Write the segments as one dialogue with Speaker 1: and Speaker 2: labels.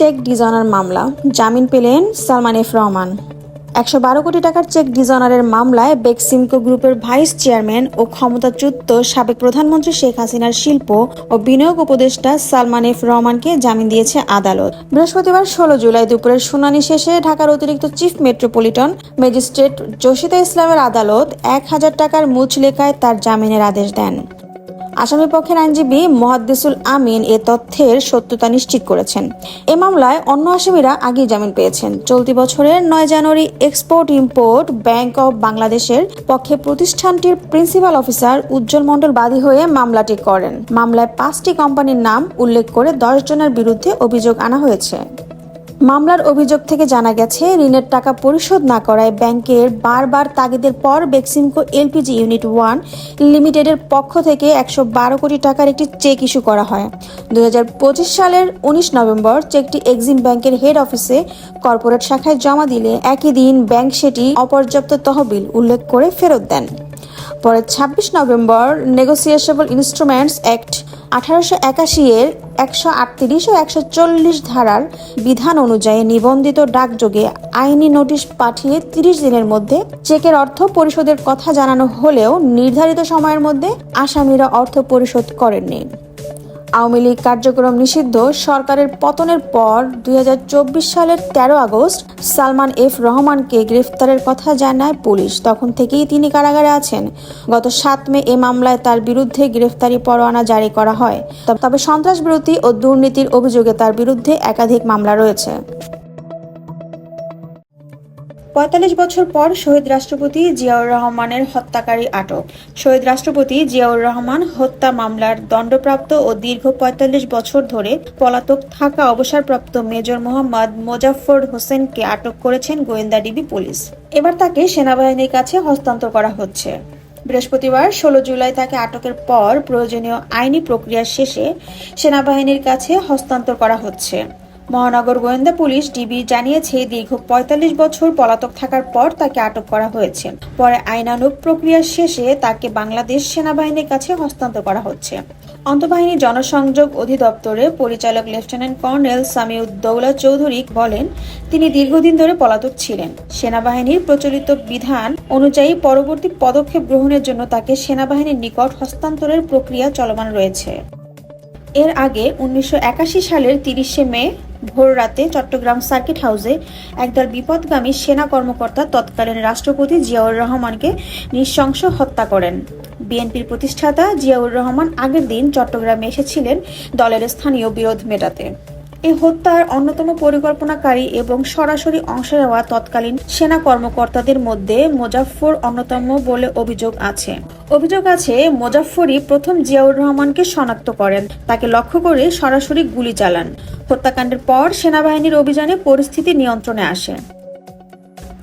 Speaker 1: Check designer মামলা, জামিন পেলেন সালমান এফ রহমান। 112 কোটি টাকার চেক ডিজাইনারের মামলায় বেক্সিমকো গ্রুপের ভাইস চেয়ারম্যান ও ক্ষমতাচ্যুত সাবেক প্রধানমন্ত্রী শেখ হাসিনার শিল্প ও বিনিয়োগ উপদেষ্টা সালমান এফ রহমানকে জামিন দিয়েছে আদালত। বৃহস্পতিবার 16 জুলাই দুপুরের শুনানি শেষে ঢাকার অতিরিক্ত চিফ মেট্রোপলিটন ম্যাজিস্ট্রেট জসিদা ইসলামের আদালত 1000 টাকার মুচলেখায় তার জামিনের আদেশ দেন। আসামিপক্ষের আইনজীবী মুহাদ্দিসুল আমিন এ তথ্যের সত্যতা নিশ্চিত করেছেন। এ মামলায় অন্য আসামিরা আগেই জামিন পেয়েছেন। চলতি বছরের 9 জানুয়ারি এক্সপোর্ট ইম্পোর্ট ব্যাংক অব বাংলাদেশের পক্ষে প্রতিষ্ঠানটির প্রিন্সিপাল অফিসার উজ্জ্বল মণ্ডল বাদী হয়ে মামলাটি করেন। মামলায় 5টি কোম্পানির নাম উল্লেখ করে 10 জনের বিরুদ্ধে অভিযোগ আনা হয়েছে। মামলার অভিযোগ থেকে জানা গেছে, ঋণের টাকা পরিশোধ না করায় ব্যাংকের বারবার তাগিদের পর বেক্সিমকো এলপিজি ইউনিট 1 লিমিটেডের পক্ষ থেকে 112 কোটি টাকার একটি চেক ইস্যু করা হয়। 2025 সালের 19 নভেম্বর চেকটি এক্সিম ব্যাংকের হেড অফিসে কর্পোরেট শাখায় জমা দিলে একই দিন ব্যাংক সেটি অপর্যাপ্ত তহবিল উল্লেখ করে ফেরত দেন। পরে 26 নভেম্বর নেগোসিয়েশবল ইনস্ট্রুমেন্টস অ্যাক্ট 1881 এর 138 ও 140 ধারার বিধান অনুযায়ী নিবন্ধিত ডাকযোগে আইনি নোটিশ পাঠিয়ে 30 দিনের মধ্যে চেকের অর্থ পরিশোধের কথা জানানো হলেও নির্ধারিত সময়ের মধ্যে আসামিরা অর্থ পরিশোধ করেননি। আওয়ামী লীগ কার্যক্রম নিষিদ্ধ সরকারের পতনের পর 2024 সালের 13 আগস্ট সালমান এফ রহমানকে গ্রেফতারের কথা জানায় পুলিশ। তখন থেকেই তিনি কারাগারে আছেন। গত 7 মে এ মামলায় তার বিরুদ্ধে গ্রেফতারি পরোয়ানা জারি করা হয়। তবে সন্ত্রাসবিরোধী ও দুর্নীতির অভিযোগে তার বিরুদ্ধে একাধিক মামলা রয়েছে। 45 বছর পর শহীদ রাষ্ট্রপতি জিয়াউর রহমানের হত্যাকারী আটক। শহীদ রাষ্ট্রপতি জিয়াউর রহমান হত্যা মামলার দণ্ডপ্রাপ্ত ও দীর্ঘ 45 বছর ধরে পলাতক থাকা অবসরপ্রাপ্ত মেজর মোহাম্মদ মোজাফফর হোসেনকে আটক করেছেন গোয়েন্দা ডিবি পুলিশ। এবার তাকে সেনাবাহিনীর কাছে হস্তান্তর করা হচ্ছে। বৃহস্পতিবার 16 জুলাই তাকে আটকের পর প্রয়োজনীয় আইনি প্রক্রিয়া শেষে সেনাবাহিনীর কাছে হস্তান্তর করা হচ্ছে। মহানগর গোয়েন্দা পুলিশ ডিবি জানিয়েছে, দীর্ঘ 45 বছর পলাতক থাকার পর তাকে আটক করা হয়েছে। পরে আইনানুগ প্রক্রিয়া শেষে তাকে বাংলাদেশ সেনাবাহিনীর কাছে হস্তান্তর করা হচ্ছে। আন্তঃবাহিনী জনসংযোগ অধিদপ্তরের পরিচালক লেফটেন্যান্ট কর্নেল সামিউদ্দৌলা চৌধুরী বলেন, তিনি দীর্ঘদিন ধরে পলাতক ছিলেন। সেনাবাহিনীর প্রচলিত বিধান অনুযায়ী পরবর্তী পদক্ষেপ গ্রহণের জন্য তাকে সেনাবাহিনীর নিকট হস্তান্তরের প্রক্রিয়া চলমান রয়েছে। এর আগে 1981 সালের 30 মে ভোর রাতে চট্টগ্রাম সার্কিট হাউসে একদল বিপথগামী সেনা কর্মকর্তা তৎকালীন রাষ্ট্রপতি জিয়াউর রহমানকে নৃশংস হত্যা করেন। বিএনপির প্রতিষ্ঠাতা জিয়াউর রহমান আগের দিন চট্টগ্রামে এসেছিলেন দলের স্থানীয় বিরোধ মেটাতে। এই হত্যার অন্যতম পরিকল্পনাকারী এবং সরাসরি অংশ নেওয়া তৎকালীন সেনা কর্মকর্তাদের মধ্যে মোজাফফর অন্যতম বলে অভিযোগ আছে। মোজাফফরই প্রথম জিয়াউর রহমানকে শনাক্ত করেন, তাকে লক্ষ্য করে সরাসরি গুলি চালান। হত্যাকাণ্ডের পর সেনাবাহিনীর অভিযানে পরিস্থিতি নিয়ন্ত্রণে আসে।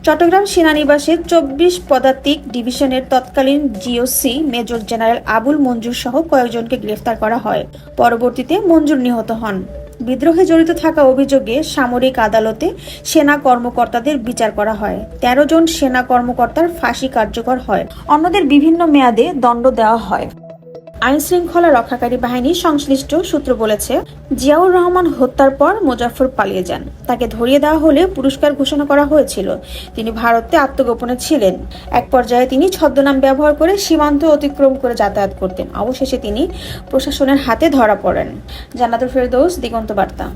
Speaker 1: চট্টগ্রাম সেনানিবাসের 24 পদাতিক ডিভিশনের তৎকালীন জিওসি মেজর জেনারেল আবুল মঞ্জুর সহ কয়েকজনকে গ্রেফতার করা হয়। পরবর্তীতে মঞ্জুর নিহত হন। বিদ্রোহে জড়িত থাকা অভিযোগে সামরিক আদালতে সেনা কর্মকর্তাদের বিচার করা হয়। 13 জন সেনা কর্মকর্তার ফাঁসি কার্যকর হয়, অন্যদের বিভিন্ন মেয়াদে দণ্ড দেওয়া হয়। আইন শৃঙ্খলা রক্ষাকারী বাহিনী সংশ্লিষ্ট সূত্র বলেছে, জিয়াউর রহমান হত্যার পর মোজাফফর পালিয়ে যান। তাকে ধরিয়ে দেওয়া হলে পুরস্কার ঘোষণা করা হয়েছিল। তিনি ভারতে আত্মগোপনে ছিলেন। এক পর্যায়ে তিনি ছদ্মনাম ব্যবহার করে সীমান্ত অতিক্রম করে যাতায়াত করতেন। অবশেষে তিনি প্রশাসনের হাতে ধরা পড়েন। জান্নাতুল ফেরদৌস, দিগন্ত বার্তা।